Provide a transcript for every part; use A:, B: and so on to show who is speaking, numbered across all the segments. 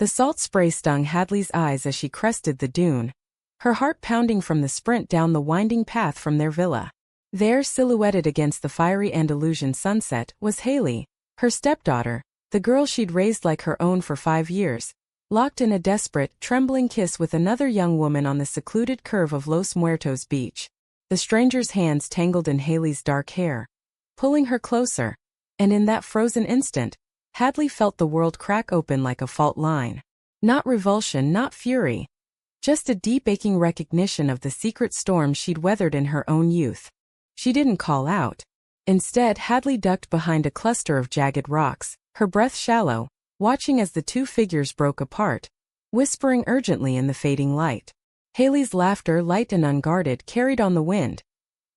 A: The salt spray stung Hadley's eyes as she crested the dune, her heart pounding from the sprint down the winding path from their villa. There, silhouetted against the fiery Andalusian sunset, was Haley, her stepdaughter, the girl she'd raised like her own for 5 years, locked in a desperate, trembling kiss with another young woman on the secluded curve of Los Muertos beach. The stranger's hands tangled in Haley's dark hair, pulling her closer, and in that frozen instant, Hadley felt the world crack open like a fault line. Not revulsion, not fury, just a deep aching recognition of the secret storm she'd weathered in her own youth. She didn't call out. Instead, Hadley ducked behind a cluster of jagged rocks, her breath shallow, watching as the two figures broke apart, whispering urgently in the fading light. Haley's laughter, light and unguarded, carried on the wind,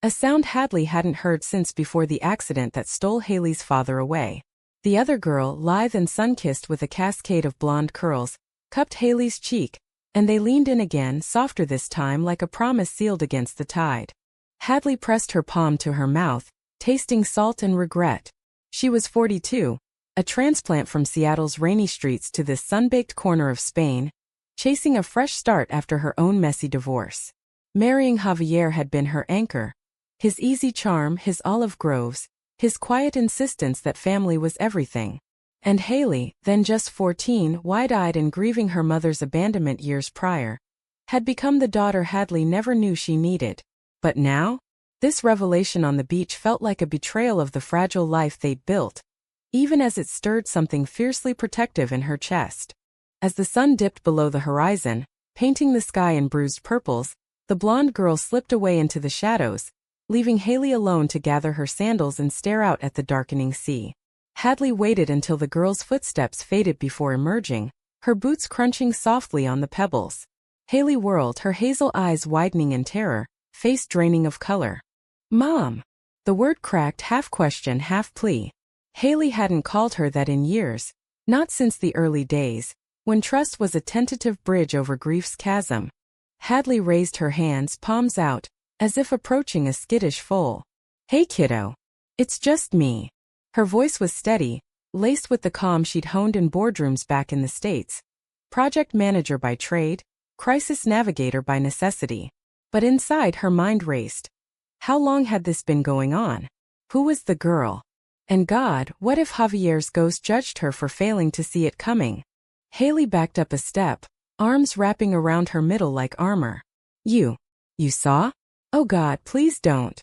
A: a sound Hadley hadn't heard since before the accident that stole Haley's father away. The other girl, lithe and sun-kissed with a cascade of blonde curls, cupped Haley's cheek, and they leaned in again, softer this time, like a promise sealed against the tide. Hadley pressed her palm to her mouth, tasting salt and regret. She was 42, a transplant from Seattle's rainy streets to this sun-baked corner of Spain, chasing a fresh start after her own messy divorce. Marrying Javier had been her anchor, his easy charm, his olive groves, his quiet insistence that family was everything. And Haley, then just 14, wide-eyed and grieving her mother's abandonment years prior, had become the daughter Hadley never knew she needed. But now? This revelation on the beach felt like a betrayal of the fragile life they'd built, even as it stirred something fiercely protective in her chest. As the sun dipped below the horizon, painting the sky in bruised purples, the blonde girl slipped away into the shadows, leaving Haley alone to gather her sandals and stare out at the darkening sea. Hadley waited until the girl's footsteps faded before emerging, her boots crunching softly on the pebbles. Haley whirled, her hazel eyes widening in terror, face draining of color. "Mom!" The word cracked, half question, half plea. Haley hadn't called her that in years, not since the early days, when trust was a tentative bridge over grief's chasm. Hadley raised her hands, palms out, as if approaching a skittish foal. "Hey kiddo. It's just me." Her voice was steady, laced with the calm she'd honed in boardrooms back in the States. Project manager by trade, crisis navigator by necessity. But inside her mind raced. How long had this been going on? Who was the girl? And God, what if Javier's ghost judged her for failing to see it coming? Haley backed up a step, arms wrapping around her middle like armor. You saw? Oh God, please don't.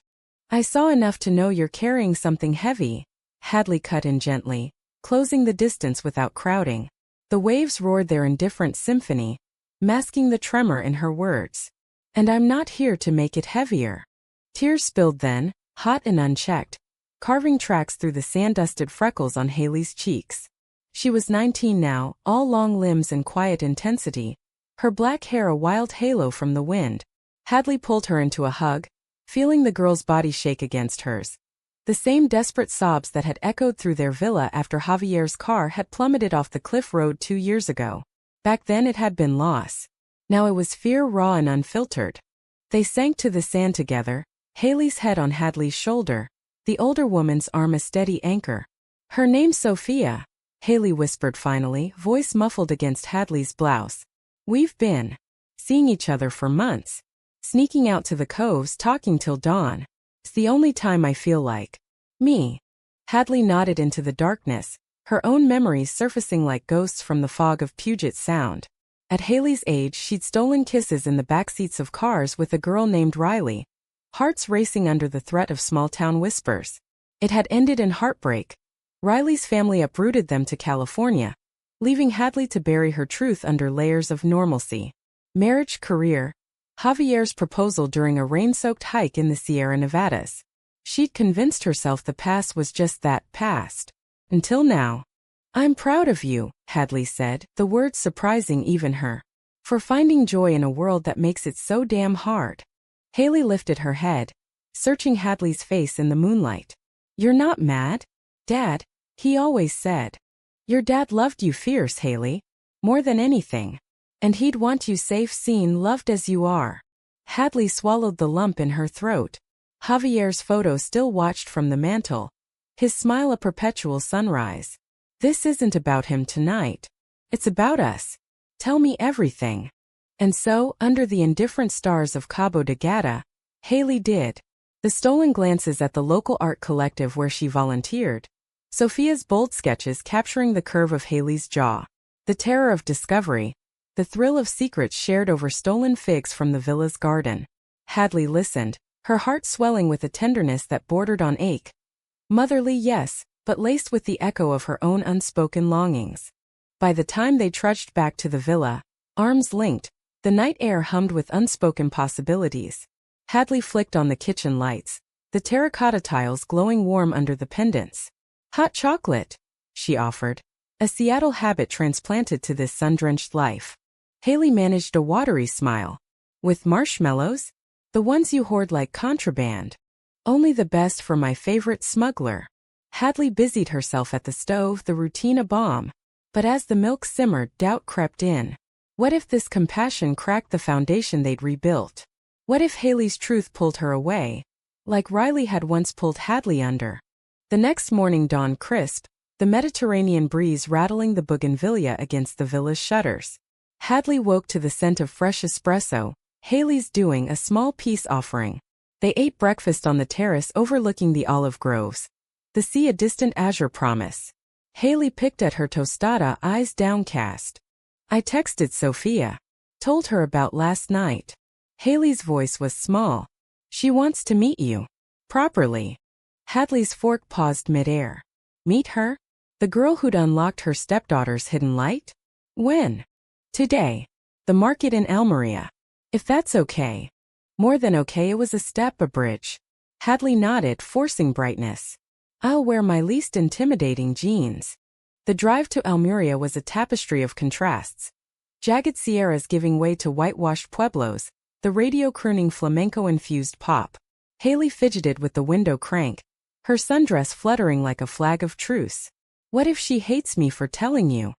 A: I saw enough to know you're carrying something heavy." Hadley cut in gently, closing the distance without crowding. The waves roared their indifferent symphony, masking the tremor in her words. "And I'm not here to make it heavier." Tears spilled then, hot and unchecked, carving tracks through the sand-dusted freckles on Haley's cheeks. She was 19 now, all long limbs and quiet intensity, her black hair a wild halo from the wind. Hadley pulled her into a hug, feeling the girl's body shake against hers. The same desperate sobs that had echoed through their villa after Javier's car had plummeted off the cliff road 2 years ago. Back then it had been loss. Now it was fear, raw and unfiltered. They sank to the sand together, Haley's head on Hadley's shoulder, the older woman's arm a steady anchor. "Her name's Sofia," Haley whispered finally, voice muffled against Hadley's blouse. "We've been seeing each other for months, sneaking out to the coves, talking till dawn. It's the only time I feel like me." Hadley nodded into the darkness, her own memories surfacing like ghosts from the fog of Puget Sound. At Haley's age, she'd stolen kisses in the backseats of cars with a girl named Riley, hearts racing under the threat of small-town whispers. It had ended in heartbreak. Riley's family uprooted them to California, leaving Hadley to bury her truth under layers of normalcy. Marriage, career, Javier's proposal during a rain-soaked hike in the Sierra Nevadas. She'd convinced herself the past was just that, past. Until now. "I'm proud of you," Hadley said, the words surprising even her. "For finding joy in a world that makes it so damn hard." Haley lifted her head, searching Hadley's face in the moonlight. "You're not mad, Dad?" he always said. "Your dad loved you fierce, Haley. More than anything. And he'd want you safe, seen, loved as you are." Hadley swallowed the lump in her throat. Javier's photo still watched from the mantel, his smile a perpetual sunrise. "This isn't about him tonight. It's about us. Tell me everything. And so, under the indifferent stars of Cabo de Gata, Haley did. The stolen glances at the local art collective where she volunteered. Sofia's bold sketches capturing the curve of Haley's jaw. The terror of discovery. The thrill of secrets shared over stolen figs from the villa's garden. Hadley listened, her heart swelling with a tenderness that bordered on ache. Motherly, yes, but laced with the echo of her own unspoken longings. By the time they trudged back to the villa, arms linked, the night air hummed with unspoken possibilities. Hadley flicked on the kitchen lights, the terracotta tiles glowing warm under the pendants. Hot chocolate, she offered, a Seattle habit transplanted to this sun-drenched life. Haley managed a watery smile. With marshmallows? The ones you hoard like contraband. Only the best for my favorite smuggler. Hadley busied herself at the stove, the routine a bomb. But as the milk simmered, doubt crept in. What if this compassion cracked the foundation they'd rebuilt? What if Haley's truth pulled her away, like Riley had once pulled Hadley under? The next morning dawned crisp, the Mediterranean breeze rattling the bougainvillea against the villa's shutters. Hadley woke to the scent of fresh espresso, Haley's doing a small peace offering. They ate breakfast on the terrace overlooking the olive groves. The sea a distant azure promise. Haley picked at her tostada, eyes downcast. I texted Sofia. Told her about last night. Haley's voice was small. She wants to meet you. Properly. Hadley's fork paused midair. Meet her? The girl who'd unlocked her stepdaughter's hidden light? When? Today. The market in Almeria. If that's okay. More than okay, it was a step, a bridge. Hadley nodded, forcing brightness. I'll wear my least intimidating jeans. The drive to Almeria was a tapestry of contrasts. Jagged sierras giving way to whitewashed pueblos, the radio crooning flamenco-infused pop. Haley fidgeted with the window crank, her sundress fluttering like a flag of truce. What if she hates me for telling you?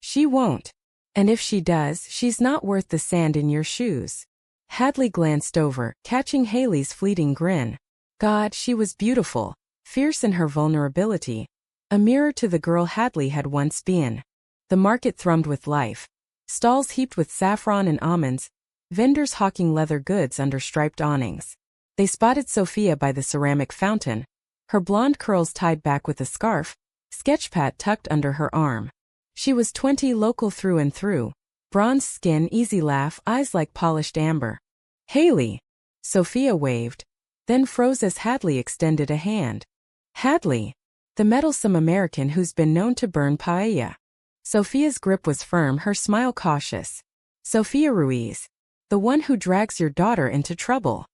A: She won't. And if she does, she's not worth the sand in your shoes. Hadley glanced over, catching Haley's fleeting grin. God, she was beautiful, fierce in her vulnerability. A mirror to the girl Hadley had once been. The market thrummed with life. Stalls heaped with saffron and almonds, vendors hawking leather goods under striped awnings. They spotted Sofia by the ceramic fountain, her blonde curls tied back with a scarf, sketchpad tucked under her arm. She was 20, local through and through. Bronze skin, easy laugh, eyes like polished amber. Haley! Sofia waved, then froze as Hadley extended a hand. Hadley! The meddlesome American who's been known to burn paella. Sofia's grip was firm, her smile cautious. Sofia Ruiz. The one who drags your daughter into trouble.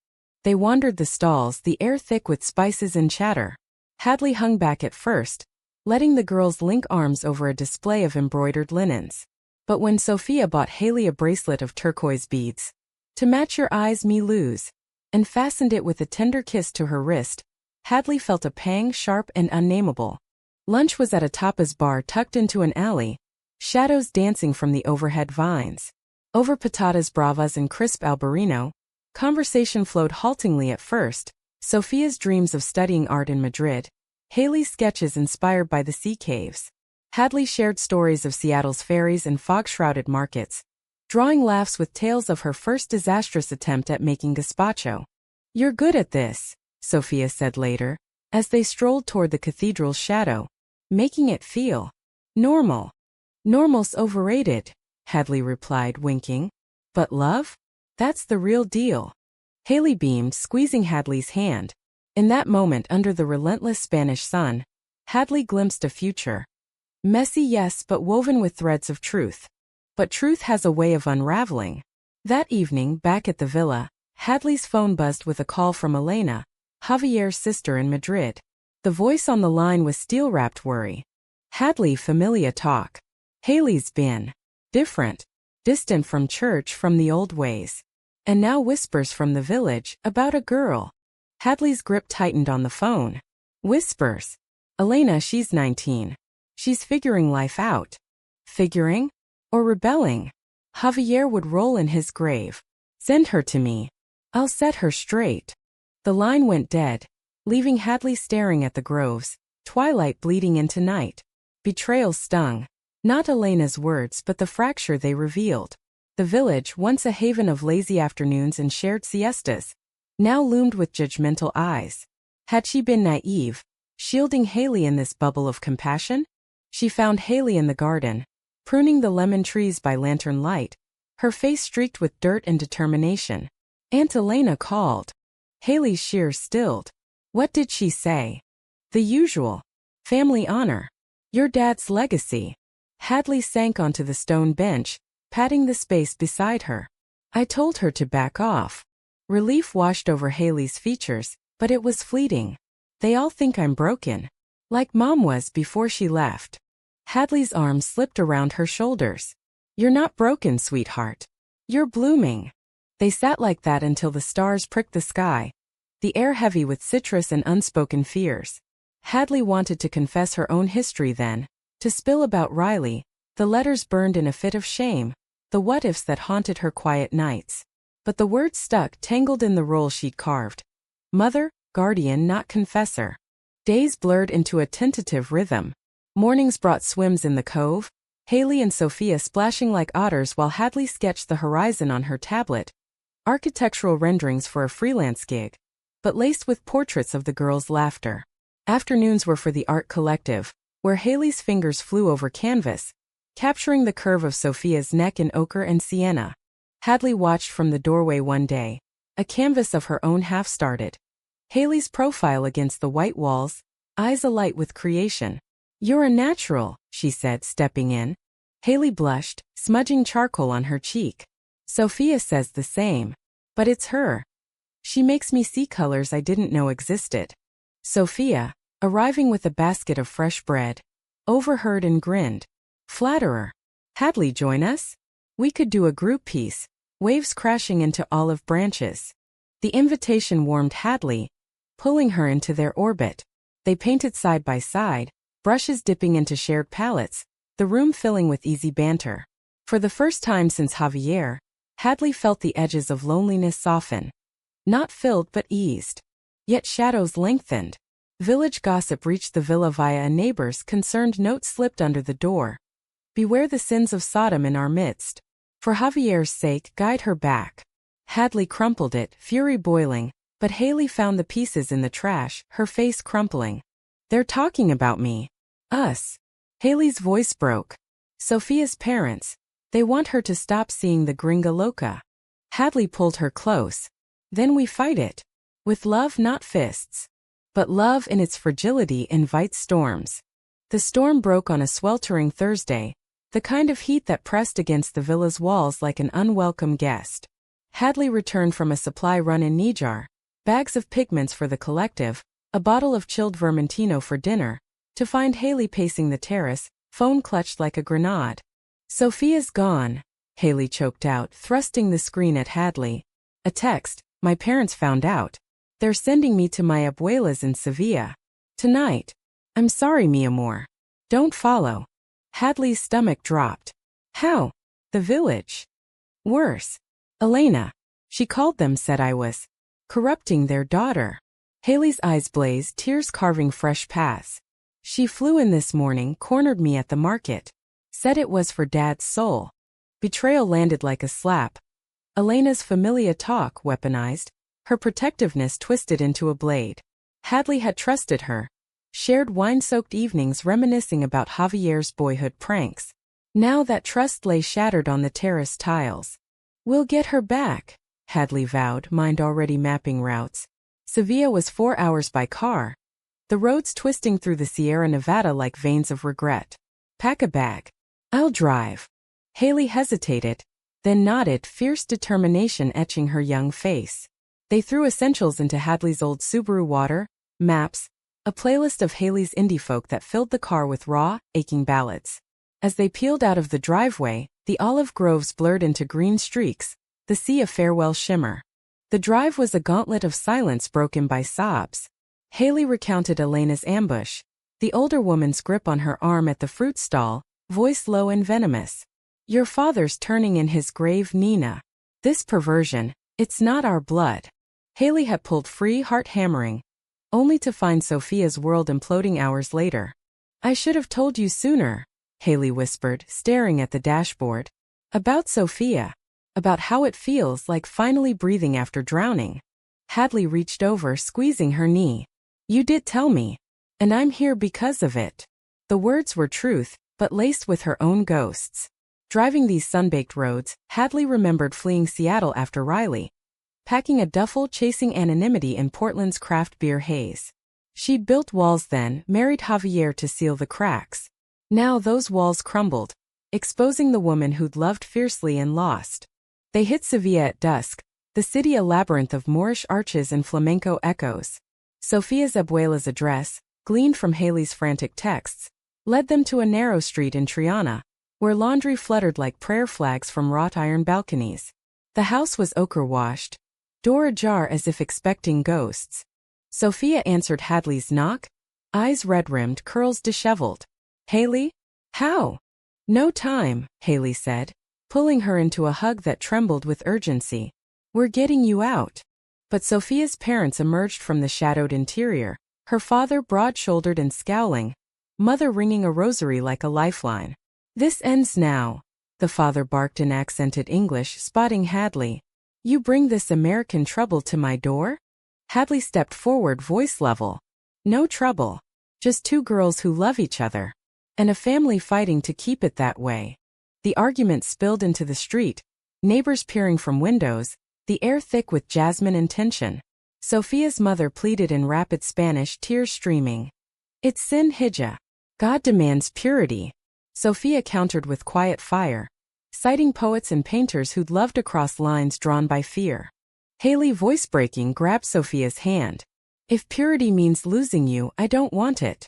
A: They wandered the stalls, the air thick with spices and chatter. Hadley hung back at first, letting the girls link arms over a display of embroidered linens. But when Sofia bought Haley a bracelet of turquoise beads, to match your eyes me lose, and fastened it with a tender kiss to her wrist, Hadley felt a pang sharp and unnameable. Lunch was at a tapas bar tucked into an alley, shadows dancing from the overhead vines. Over patatas bravas and crisp albarino, conversation flowed haltingly at first. Sofia's dreams of studying art in Madrid, Haley's sketches inspired by the sea caves. Hadley shared stories of Seattle's ferries and fog-shrouded markets, drawing laughs with tales of her first disastrous attempt at making gazpacho. You're good at this, Sofia said later, as they strolled toward the cathedral's shadow, making it feel normal. Normal's overrated, Hadley replied, winking. But love? That's the real deal. Haley beamed, squeezing Hadley's hand. In that moment under the relentless Spanish sun, Hadley glimpsed a future. Messy, yes, but woven with threads of truth. But truth has a way of unraveling. That evening, back at the villa, Hadley's phone buzzed with a call from Elena, Javier's sister in Madrid. The voice on the line was steel-wrapped worry. Hadley, familia talk. Haley's been different, distant from church, from the old ways. And now whispers from the village about a girl. Hadley's grip tightened on the phone. Whispers. Elena, she's 19. She's figuring life out. Figuring? Or rebelling? Javier would roll in his grave. Send her to me. I'll set her straight. The line went dead, leaving Hadley staring at the groves, twilight bleeding into night. Betrayal stung. Not Elena's words but the fracture they revealed. The village, once a haven of lazy afternoons and shared siestas, now loomed with judgmental eyes. Had she been naive, shielding Haley in this bubble of compassion? She found Haley in the garden, pruning the lemon trees by lantern light, her face streaked with dirt and determination. Aunt Elena called. Haley's shears stilled. What did she say? The usual. Family honor. Your dad's legacy. Hadley sank onto the stone bench, patting the space beside her. I told her to back off. Relief washed over Haley's features, but it was fleeting. They all think I'm broken. Like Mom was before she left. Hadley's arms slipped around her shoulders. You're not broken, sweetheart. You're blooming. They sat like that until the stars pricked the sky, the air heavy with citrus and unspoken fears. Hadley wanted to confess her own history then, to spill about Riley, the letters burned in a fit of shame, the what-ifs that haunted her quiet nights. But the words stuck tangled in the role she'd carved. Mother, guardian, not confessor. Days blurred into a tentative rhythm. Mornings brought swims in the cove, Haley and Sofia splashing like otters while Hadley sketched the horizon on her tablet. Architectural renderings for a freelance gig, but laced with portraits of the girls' laughter. Afternoons were for the art collective, where Haley's fingers flew over canvas, capturing the curve of Sofia's neck in ochre and sienna. Hadley watched from the doorway one day. A canvas of her own half-started. Haley's profile against the white walls, eyes alight with creation. You're a natural, she said, stepping in. Haley blushed, smudging charcoal on her cheek. Sofia says the same. But it's her. She makes me see colors I didn't know existed. Sofia, arriving with a basket of fresh bread, overheard and grinned. Flatterer. Hadley, join us? We could do a group piece, waves crashing into olive branches. The invitation warmed Hadley, pulling her into their orbit. They painted side by side, brushes dipping into shared palettes, the room filling with easy banter. For the first time since Javier, Hadley felt the edges of loneliness soften. Not filled but eased. Yet shadows lengthened. Village gossip reached the villa via a neighbor's concerned note slipped under the door. Beware the sins of Sodom in our midst. For Javier's sake, guide her back. Hadley crumpled it, fury boiling, but Haley found the pieces in the trash, her face crumpling. They're talking about me. Us. Haley's voice broke. Sofia's parents. They want her to stop seeing the gringa loca. Hadley pulled her close. Then we fight it. With love, not fists. But love in its fragility invites storms. The storm broke on a sweltering Thursday, the kind of heat that pressed against the villa's walls like an unwelcome guest. Hadley returned from a supply run in Nijar, bags of pigments for the collective, a bottle of chilled Vermentino for dinner, to find Haley pacing the terrace, phone clutched like a grenade. Sofia's gone, Haley choked out, thrusting the screen at Hadley. A text, my parents found out. They're sending me to my abuela's in Sevilla. Tonight. I'm sorry, mi amor. Don't follow. Hadley's stomach dropped. How? The village. Worse. Elena. She called them, said I was corrupting their daughter. Haley's eyes blazed, tears carving fresh paths. She flew in this morning, cornered me at the market. Said it was for Dad's soul. Betrayal landed like a slap. Elena's familia talk weaponized, her protectiveness twisted into a blade. Hadley had trusted her. Shared wine-soaked evenings reminiscing about Javier's boyhood pranks. Now that trust lay shattered on the terrace tiles. We'll get her back, Hadley vowed, mind already mapping routes. Sevilla was 4 hours by car. The roads twisting through the Sierra Nevada like veins of regret. Pack a bag. I'll drive. Haley hesitated, then nodded, fierce determination etching her young face. They threw essentials into Hadley's old Subaru, water, maps, a playlist of Haley's indie folk that filled the car with raw, aching ballads. As they peeled out of the driveway, the olive groves blurred into green streaks, the sea a farewell shimmer. The drive was a gauntlet of silence broken by sobs. Haley recounted Elena's ambush, the older woman's grip on her arm at the fruit stall, voice low and venomous. Your father's turning in his grave, Nina. This perversion, it's not our blood. Haley had pulled free, heart hammering, only to find Sofia's world imploding hours later. I should have told you sooner, Haley whispered, staring at the dashboard. About Sofia. About how it feels like finally breathing after drowning. Hadley reached over, squeezing her knee. You did tell me. And I'm here because of it. The words were truth, but laced with her own ghosts. Driving these sun-baked roads, Hadley remembered fleeing Seattle after Riley. Packing a duffel, chasing anonymity in Portland's craft beer haze. She'd built walls then, married Javier to seal the cracks. Now those walls crumbled, exposing the woman who'd loved fiercely and lost. They hit Sevilla at dusk, the city a labyrinth of Moorish arches and flamenco echoes. Sofia's abuela's address, gleaned from Haley's frantic texts, led them to a narrow street in Triana, where laundry fluttered like prayer flags from wrought iron balconies. The house was ochre-washed, door ajar as if expecting ghosts. Sofia answered Hadley's knock, eyes red-rimmed, curls disheveled. Haley? How? No time, Haley said, pulling her into a hug that trembled with urgency. We're getting you out. But Sofia's parents emerged from the shadowed interior, her father broad-shouldered and scowling, mother ringing a rosary like a lifeline. This ends now, the father barked in accented English, spotting Hadley. You bring this American trouble to my door? Hadley stepped forward, voice level. No trouble. Just two girls who love each other. And a family fighting to keep it that way. The argument spilled into the street, neighbors peering from windows, the air thick with jasmine and tension. Sofia's mother pleaded in rapid Spanish, tears streaming. It's sin hija. God demands purity. Sofia countered with quiet fire, citing poets and painters who'd loved across lines drawn by fear. Haley, voice-breaking, grabbed Sofia's hand. If purity means losing you, I don't want it.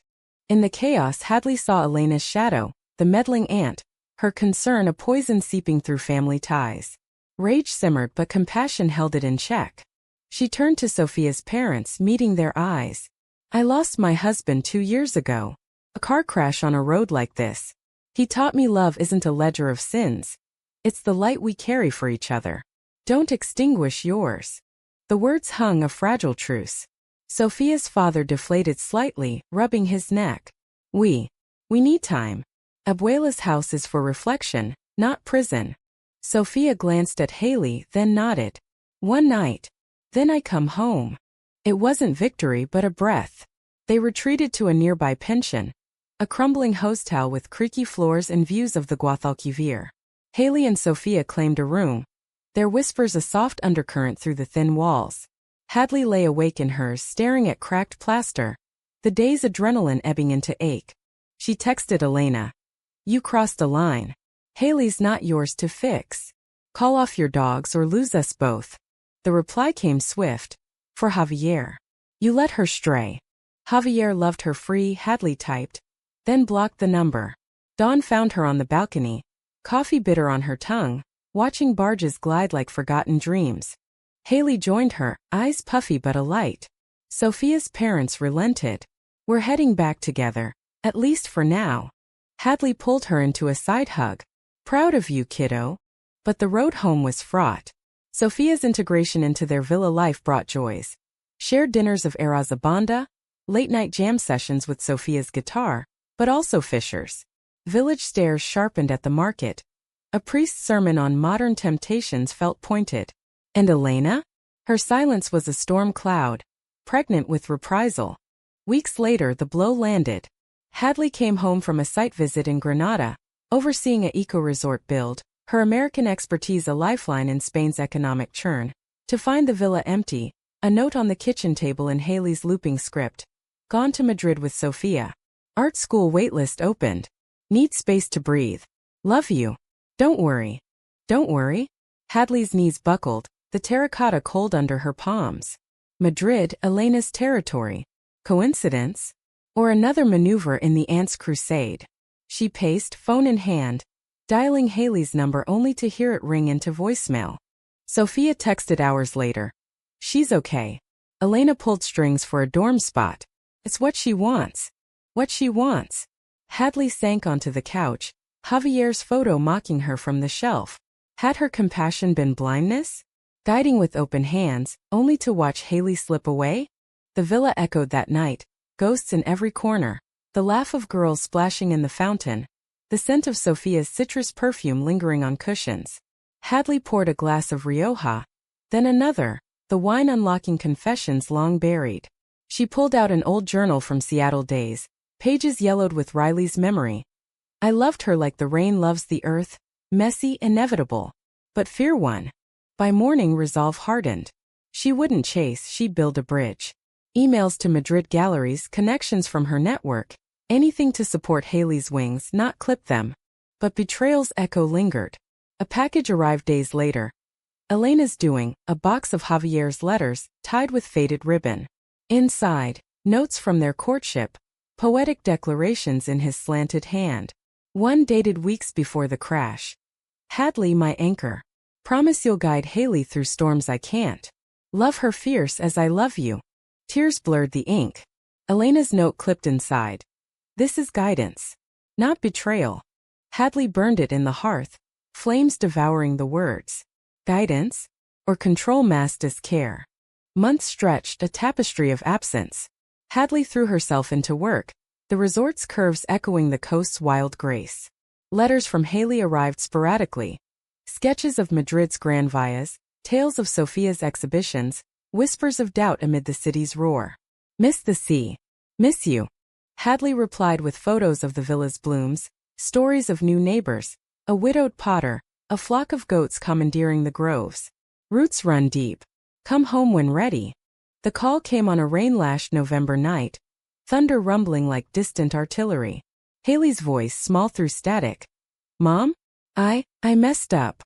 A: In the chaos, Hadley saw Elena's shadow, the meddling aunt, her concern a poison seeping through family ties. Rage simmered, but compassion held it in check. She turned to Sofia's parents, meeting their eyes. I lost my husband 2 years ago. A car crash on a road like this. He taught me love isn't a ledger of sins. It's the light we carry for each other. Don't extinguish yours. The words hung a fragile truce. Sofia's father deflated slightly, rubbing his neck. We need time. Abuela's house is for reflection, not prison. Sofia glanced at Haley, then nodded. One night. Then I come home. It wasn't victory but a breath. They retreated to a nearby pension, a crumbling hostel with creaky floors and views of the Guadalquivir. Haley and Sofia claimed a room, their whispers a soft undercurrent through the thin walls. Hadley lay awake in hers, staring at cracked plaster, the day's adrenaline ebbing into ache. She texted Elena. You crossed a line. Haley's not yours to fix. Call off your dogs or lose us both. The reply came swift. For Javier. You let her stray. Javier loved her free, Hadley typed, then blocked the number. Dawn found her on the balcony, coffee bitter on her tongue, watching barges glide like forgotten dreams. Haley joined her, eyes puffy but alight. Sofia's parents relented. We're heading back together, at least for now. Hadley pulled her into a side hug. Proud of you, kiddo. But the road home was fraught. Sofia's integration into their villa life brought joys. Shared dinners of Errazabanda, late-night jam sessions with Sofia's guitar, but also Fisher's. Village stares sharpened at the market. A priest's sermon on modern temptations felt pointed. And Elena? Her silence was a storm cloud, pregnant with reprisal. Weeks later the blow landed. Hadley came home from a site visit in Granada, overseeing a eco-resort build, her American expertise a lifeline in Spain's economic churn. To find the villa empty, a note on the kitchen table in Haley's looping script. Gone to Madrid with Sofia. Art school waitlist opened. Need space to breathe. Love you. Don't worry. Don't worry. Hadley's knees buckled, the terracotta cold under her palms. Madrid, Elena's territory. Coincidence? Or another maneuver in the aunt's crusade? She paced, phone in hand, dialing Haley's number only to hear it ring into voicemail. Sofia texted hours later. She's okay. Elena pulled strings for a dorm spot. It's what she wants. What she wants. Hadley sank onto the couch, Javier's photo mocking her from the shelf. Had her compassion been blindness? Guiding with open hands, only to watch Haley slip away? The villa echoed that night, ghosts in every corner, the laugh of girls splashing in the fountain, the scent of Sofia's citrus perfume lingering on cushions. Hadley poured a glass of Rioja, then another, the wine unlocking confessions long buried. She pulled out an old journal from Seattle days, pages yellowed with Riley's memory. I loved her like the rain loves the earth, messy, inevitable. But fear won. By morning resolve hardened. She wouldn't chase, she'd build a bridge. Emails to Madrid galleries, connections from her network, anything to support Haley's wings, not clip them. But betrayal's echo lingered. A package arrived days later. Elena's doing, a box of Javier's letters, tied with faded ribbon. Inside, notes from their courtship, poetic declarations in his slanted hand. One dated weeks before the crash. Hadley, my anchor. Promise you'll guide Haley through storms I can't. Love her fierce as I love you. Tears blurred the ink. Elena's note clipped inside. This is guidance, not betrayal. Hadley burned it in the hearth, flames devouring the words. Guidance? Or control masked as care? Months stretched, a tapestry of absence. Hadley threw herself into work, the resort's curves echoing the coast's wild grace. Letters from Haley arrived sporadically. Sketches of Madrid's grand vias, tales of Sofia's exhibitions, whispers of doubt amid the city's roar. Miss the sea. Miss you. Hadley replied with photos of the villa's blooms, stories of new neighbors, a widowed potter, a flock of goats commandeering the groves. Roots run deep. Come home when ready. The call came on a rain-lashed November night, thunder rumbling like distant artillery. Haley's voice small through static. Mom? I messed up.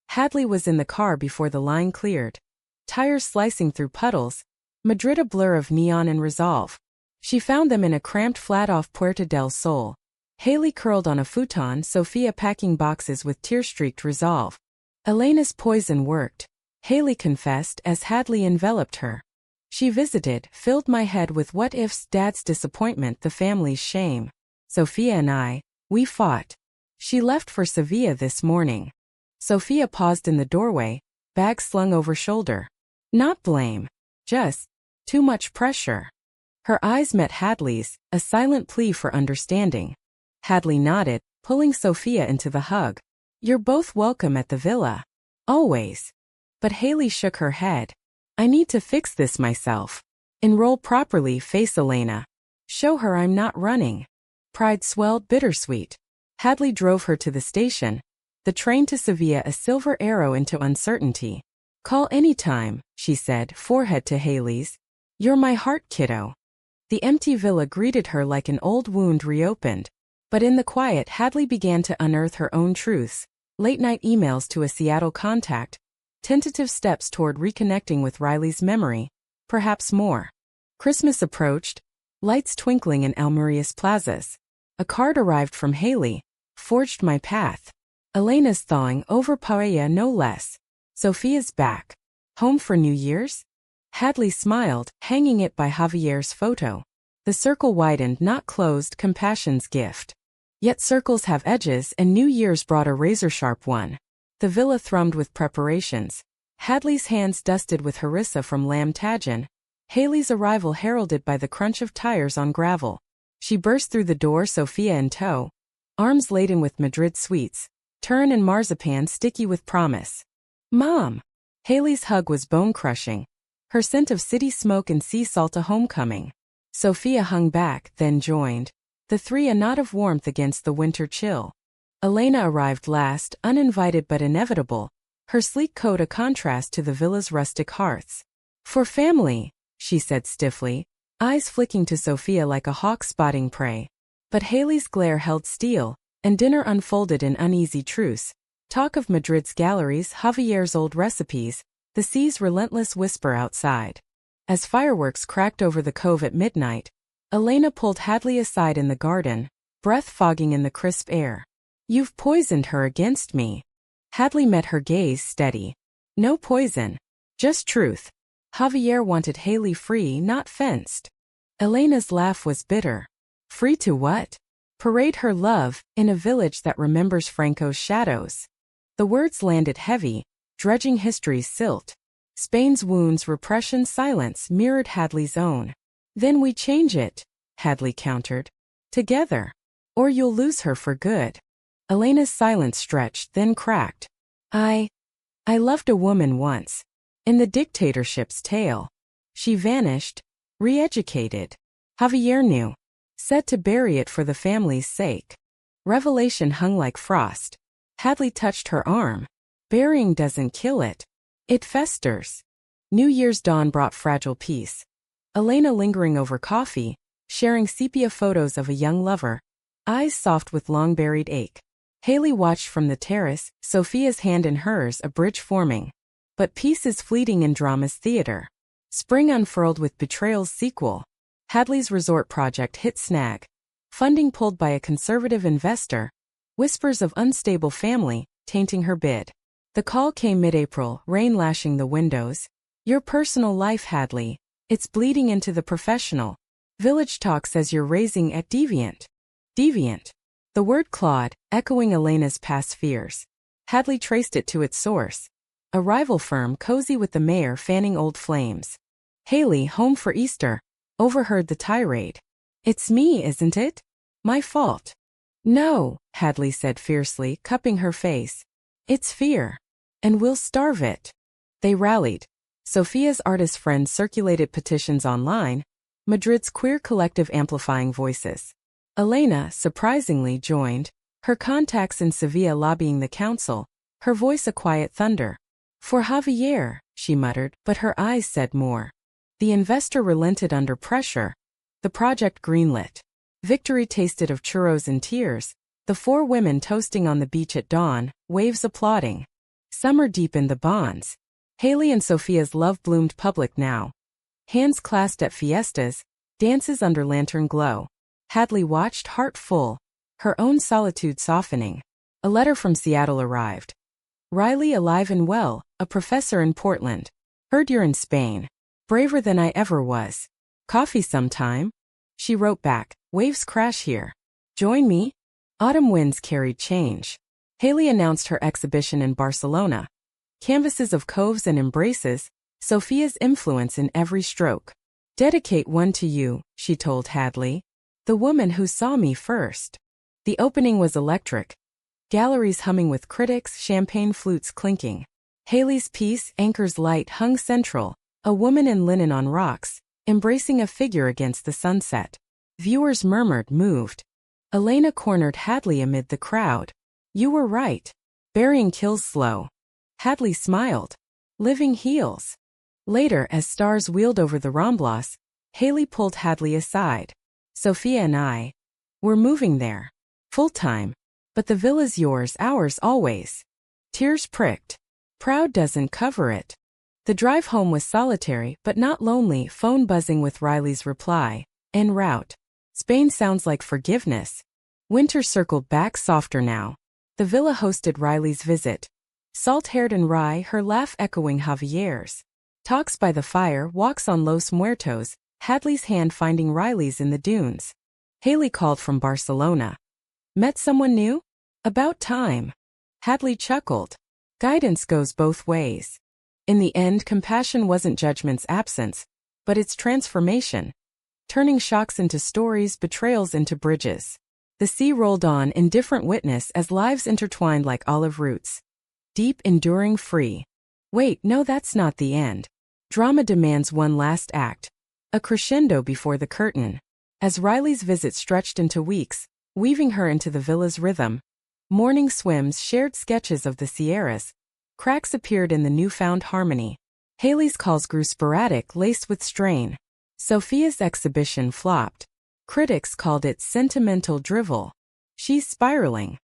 A: Hadley was in the car before the line cleared. Tires slicing through puddles, Madrid a blur of neon and resolve. She found them in a cramped flat off Puerta del Sol. Haley curled on a futon, Sofia packing boxes with tear-streaked resolve. Elena's poison worked, Haley confessed as Hadley enveloped her. She visited, filled my head with what-ifs, Dad's disappointment, the family's shame. Sofia and I, we fought. She left for Sevilla this morning. Sofia paused in the doorway, bag slung over shoulder. Not blame. Just too much pressure. Her eyes met Hadley's, a silent plea for understanding. Hadley nodded, pulling Sofia into the hug. You're both welcome at the villa. Always. But Haley shook her head. I need to fix this myself. Enroll properly, face Elena. Show her I'm not running. Pride swelled, bittersweet. Hadley drove her to the station. The train to Sevilla, a silver arrow into uncertainty. Call anytime, she said, forehead to Haley's. You're my heart, kiddo. The empty villa greeted her like an old wound reopened. But in the quiet, Hadley began to unearth her own truths. Late-night emails to a Seattle contact. Tentative steps toward reconnecting with Riley's memory. Perhaps more. Christmas approached. Lights twinkling in Almeria's plazas. A card arrived from Haley. Forged my path. Elena's thawing over paella no less. Sofia's back. Home for New Year's? Hadley smiled, hanging it by Javier's photo. The circle widened, not closed, compassion's gift. Yet circles have edges, and New Year's brought a razor-sharp one. The villa thrummed with preparations. Hadley's hands dusted with harissa from lamb tajin. Haley's arrival heralded by the crunch of tires on gravel. She burst through the door, Sofia in tow. Arms laden with Madrid sweets. Turin and marzipan sticky with promise. Mom! Haley's hug was bone-crushing. Her scent of city smoke and sea salt a homecoming. Sofia hung back, then joined. The three a knot of warmth against the winter chill. Elena arrived last, uninvited but inevitable. Her sleek coat a contrast to the villa's rustic hearths. For family, she said stiffly, eyes flicking to Sofia like a hawk spotting prey. But Haley's glare held steel, and dinner unfolded in uneasy truce. Talk of Madrid's galleries, Javier's old recipes, the sea's relentless whisper outside. As fireworks cracked over the cove at midnight, Elena pulled Hadley aside in the garden, breath fogging in the crisp air. You've poisoned her against me. Hadley met her gaze steady. No poison. Just truth. Javier wanted Haley free, not fenced. Elena's laugh was bitter. Free to what? Parade her love, in a village that remembers Franco's shadows. The words landed heavy, dredging history's silt. Spain's wounds, repression, silence mirrored Hadley's own. Then we change it, Hadley countered. Together. Or you'll lose her for good. Elena's silence stretched, then cracked. I loved a woman once. In the dictatorship's tale. She vanished, re-educated. Javier knew. Said to bury it for the family's sake. Revelation hung like frost. Hadley touched her arm. Burying doesn't kill it. It festers. New Year's dawn brought fragile peace. Elena lingering over coffee, sharing sepia photos of a young lover, eyes soft with long-buried ache. Haley watched from the terrace, Sofia's hand in hers, a bridge forming. But peace is fleeting in drama's theater. Spring unfurled with Betrayal's sequel. Hadley's resort project hit snag. Funding pulled by a conservative investor. Whispers of unstable family, tainting her bid. The call came mid-April, rain lashing the windows. Your personal life, Hadley. It's bleeding into the professional. Village talk says you're raising a deviant. Deviant. The word clawed, echoing Elena's past fears. Hadley traced it to its source. A rival firm cozy with the mayor fanning old flames. Haley, home for Easter, overheard the tirade. It's me, isn't it? My fault. No, Hadley said fiercely, cupping her face. It's fear. And we'll starve it. They rallied. Sofia's artist friends circulated petitions online, Madrid's queer collective amplifying voices. Elena, surprisingly, joined, her contacts in Sevilla lobbying the council, her voice a quiet thunder. For Javier, she muttered, but her eyes said more. The investor relented under pressure. The project greenlit. Victory tasted of churros and tears, the four women toasting on the beach at dawn, waves applauding. Summer deepened the bonds. Haley and Sofia's love bloomed public now. Hands clasped at fiestas, dances under lantern glow. Hadley watched, heart full, her own solitude softening. A letter from Seattle arrived. Riley alive and well, a professor in Portland. Heard you're in Spain. Braver than I ever was. Coffee sometime? She wrote back, waves crash here. Join me? Autumn winds carried change. Haley announced her exhibition in Barcelona. Canvases of coves and embraces, Sofia's influence in every stroke. Dedicate one to you, she told Hadley. The woman who saw me first. The opening was electric. Galleries humming with critics, champagne flutes clinking. Haley's piece, Anchor's Light, hung central, a woman in linen on rocks, embracing a figure against the sunset. Viewers murmured, moved. Elena cornered Hadley amid the crowd. You were right. Burying kills slow. Hadley smiled. Living heals. Later, as stars wheeled over the Ramblas, Haley pulled Hadley aside. Sofia and I. We're moving there. Full-time. But the villa's yours, ours always. Tears pricked. Proud doesn't cover it. The drive home was solitary but not lonely, phone buzzing with Riley's reply. En route. Spain sounds like forgiveness. Winter circled back, softer now. The villa hosted Riley's visit. Salt-haired and wry, her laugh echoing Javier's. Talks by the fire, walks on Los Muertos, Hadley's hand finding Riley's in the dunes. Haley called from Barcelona. Met someone new? About time. Hadley chuckled. Guidance goes both ways. In the end, compassion wasn't judgment's absence, but its transformation. Turning shocks into stories, betrayals into bridges. The sea rolled on, indifferent witness as lives intertwined like olive roots. Deep, enduring, free. Wait, no, that's not the end. Drama demands one last act. A crescendo before the curtain. As Riley's visit stretched into weeks, weaving her into the villa's rhythm. Morning swims, shared sketches of the Sierras. Cracks appeared in the newfound harmony. Haley's calls grew sporadic, laced with strain. Sofia's exhibition flopped. Critics called it sentimental drivel. She's spiraling.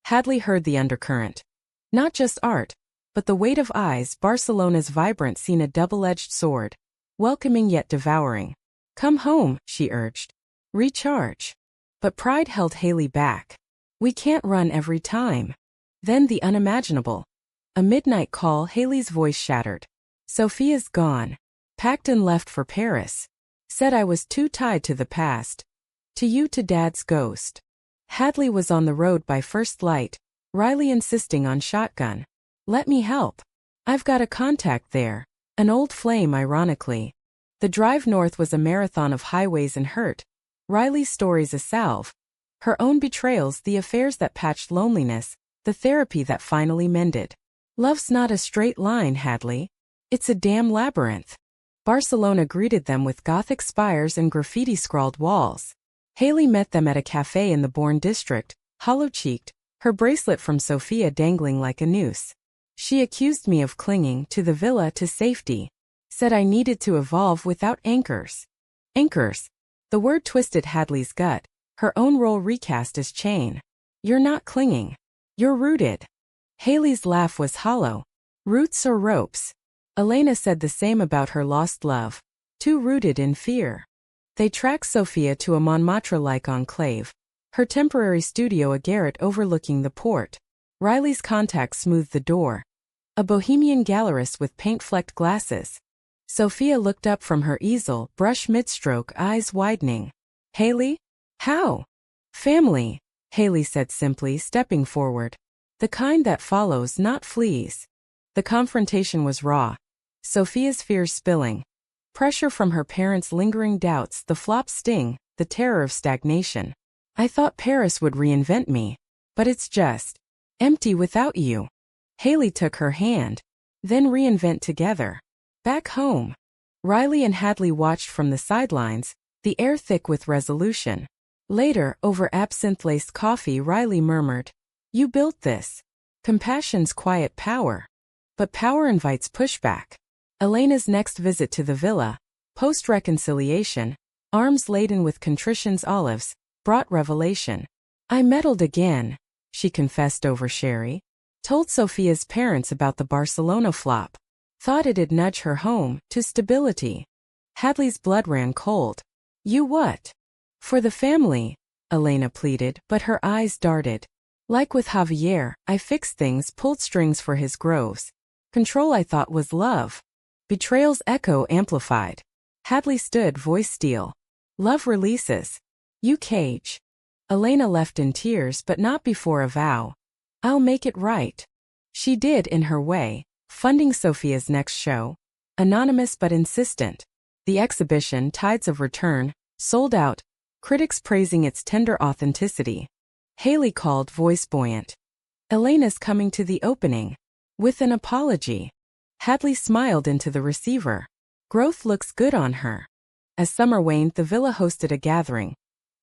A: Hadley heard the undercurrent. Not just art, but the weight of eyes. Barcelona's vibrant scene, a double-edged sword. Welcoming yet devouring. Come home, she urged. Recharge. But pride held Haley back. We can't run every time. Then the unimaginable. A midnight call, Haley's voice shattered. Sofia's gone. Packed and left for Paris. Said I was too tied to the past. To you, to Dad's ghost. Hadley was on the road by first light, Riley insisting on shotgun. Let me help. I've got a contact there. An old flame, ironically. The drive north was a marathon of highways and hurt. Riley's story's a salve. Her own betrayals, the affairs that patched loneliness, the therapy that finally mended. Love's not a straight line, Hadley. It's a damn labyrinth. Barcelona greeted them with Gothic spires and graffiti-scrawled walls. Haley met them at a cafe in the Bourne district, hollow-cheeked, her bracelet from Sofia dangling like a noose. She accused me of clinging to the villa to safety. Said I needed to evolve without anchors. Anchors. The word twisted Hadley's gut, her own role recast as chain. You're not clinging. You're rooted. Haley's laugh was hollow. Roots or ropes? Elena said the same about her lost love. Too rooted in fear. They tracked Sofia to a Montmartre-like enclave. Her temporary studio a garret overlooking the port. Riley's contact smoothed the door. A bohemian gallerist with paint-flecked glasses. Sofia looked up from her easel, brush mid-stroke, eyes widening. Haley? How? Family, Haley said simply, stepping forward. The kind that follows, not flees. The confrontation was raw. Sofia's fears spilling. Pressure from her parents' lingering doubts, the flop sting, the terror of stagnation. I thought Paris would reinvent me. But it's just empty without you. Haley took her hand. Then reinvent together. Back home. Riley and Hadley watched from the sidelines, the air thick with resolution. Later, over absinthe-laced coffee, Riley murmured, "You built this. Compassion's quiet power. But power invites pushback." Elena's next visit to the villa, post-reconciliation, arms laden with contrition's olives, brought revelation. I meddled again, she confessed over sherry. Told Sofia's parents about the Barcelona flop. Thought it'd nudge her home, to stability. Hadley's blood ran cold. You what? For the family, Elena pleaded, but her eyes darted. Like with Javier, I fixed things, pulled strings for his groves. Control I thought was love. Betrayal's echo amplified. Hadley stood, voice steel. Love releases. You cage. Elena left in tears, but not before a vow. I'll make it right. She did in her way, funding Sofia's next show. Anonymous but insistent. The exhibition, Tides of Return, sold out, critics praising its tender authenticity. Haley called, voice buoyant. Elena's coming to the opening. With an apology. Hadley smiled into the receiver. Growth looks good on her. As summer waned, the villa hosted a gathering.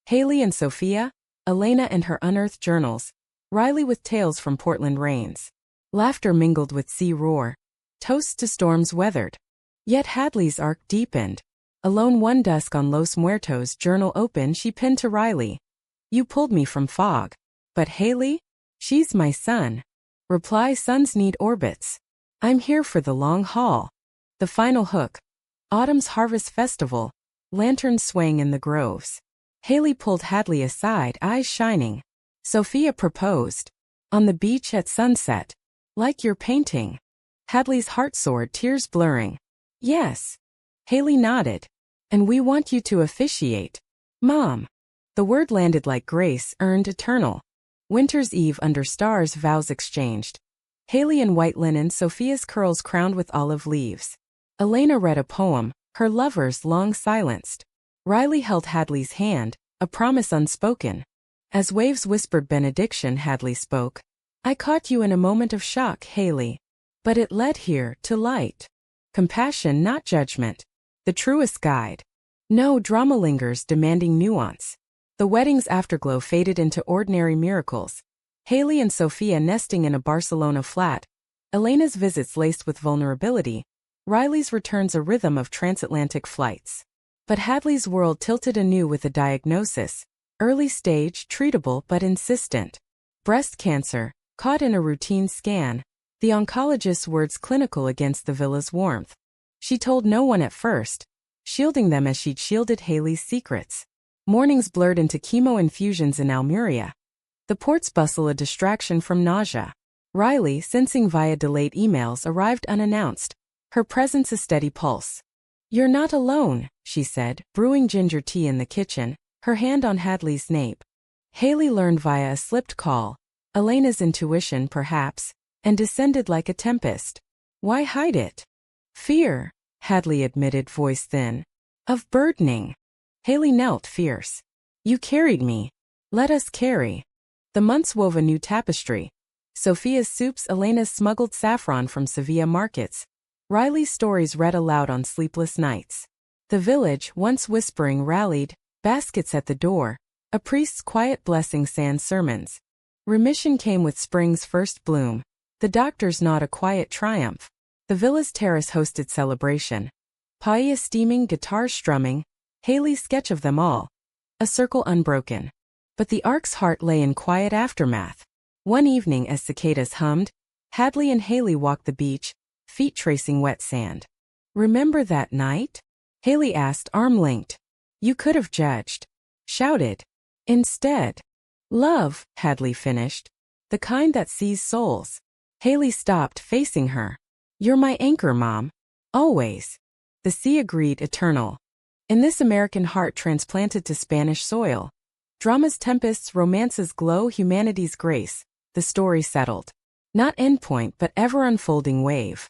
A: Haley and Sofia, Elena and her unearthed journals, Riley with tales from Portland rains. Laughter mingled with sea roar. Toasts to storms weathered. Yet Hadley's arc deepened. Alone one dusk on Los Muertos, journal open, she pinned to Riley. You pulled me from fog. But Haley? She's my sun. Reply, suns need orbits. I'm here for the long haul. The final hook. Autumn's harvest festival. Lanterns swaying in the groves. Haley pulled Hadley aside, eyes shining. Sofia proposed. On the beach at sunset. Like your painting. Hadley's heart soared, tears blurring. Yes. Haley nodded. And we want you to officiate. Mom. The word landed like grace, earned eternal. Winter's eve under stars, vows exchanged. Haley in white linen, Sofia's curls crowned with olive leaves. Elena read a poem, her lovers long silenced. Riley held Hadley's hand, a promise unspoken. As waves whispered benediction, Hadley spoke. I caught you in a moment of shock, Haley. But it led here, to light. Compassion, not judgment. The truest guide. No drama lingers, demanding nuance. The wedding's afterglow faded into ordinary miracles. Haley and Sofia nesting in a Barcelona flat. Elena's visits laced with vulnerability. Riley's returns a rhythm of transatlantic flights. But Hadley's world tilted anew with a diagnosis. Early stage, treatable but insistent. Breast cancer, caught in a routine scan. The oncologist's words clinical against the villa's warmth. She told no one at first, shielding them as she'd shielded Haley's secrets. Mornings blurred into chemo infusions in Almeria. The port's bustle a distraction from nausea. Riley, sensing via delayed emails, arrived unannounced. Her presence a steady pulse. You're not alone, she said, brewing ginger tea in the kitchen, her hand on Hadley's nape. Haley learned via a slipped call. Elena's intuition, perhaps, and descended like a tempest. Why hide it? Fear, Hadley admitted, voice thin. Of burdening. Haley knelt, fierce. You carried me. Let us carry. The months wove a new tapestry. Sofia's soups, Elena's smuggled saffron from Sevilla markets. Riley's stories read aloud on sleepless nights. The village, once whispering, rallied, baskets at the door. A priest's quiet blessing sans sermons. Remission came with spring's first bloom. The doctor's nod, a quiet triumph. The villa's terrace hosted celebration. Paella steaming, guitar strumming. Haley's sketch of them all. A circle unbroken. But the ark's heart lay in quiet aftermath. One evening as cicadas hummed, Hadley and Haley walked the beach, feet tracing wet sand. Remember that night? Haley asked, arm-linked. You could have judged. Shouted. Instead. Love, Hadley finished. The kind that sees souls. Haley stopped, facing her. You're my anchor, Mom. Always. The sea agreed, eternal. In this American heart transplanted to Spanish soil. Drama's tempests, romance's glow, humanity's grace. The story settled. Not endpoint but ever-unfolding wave.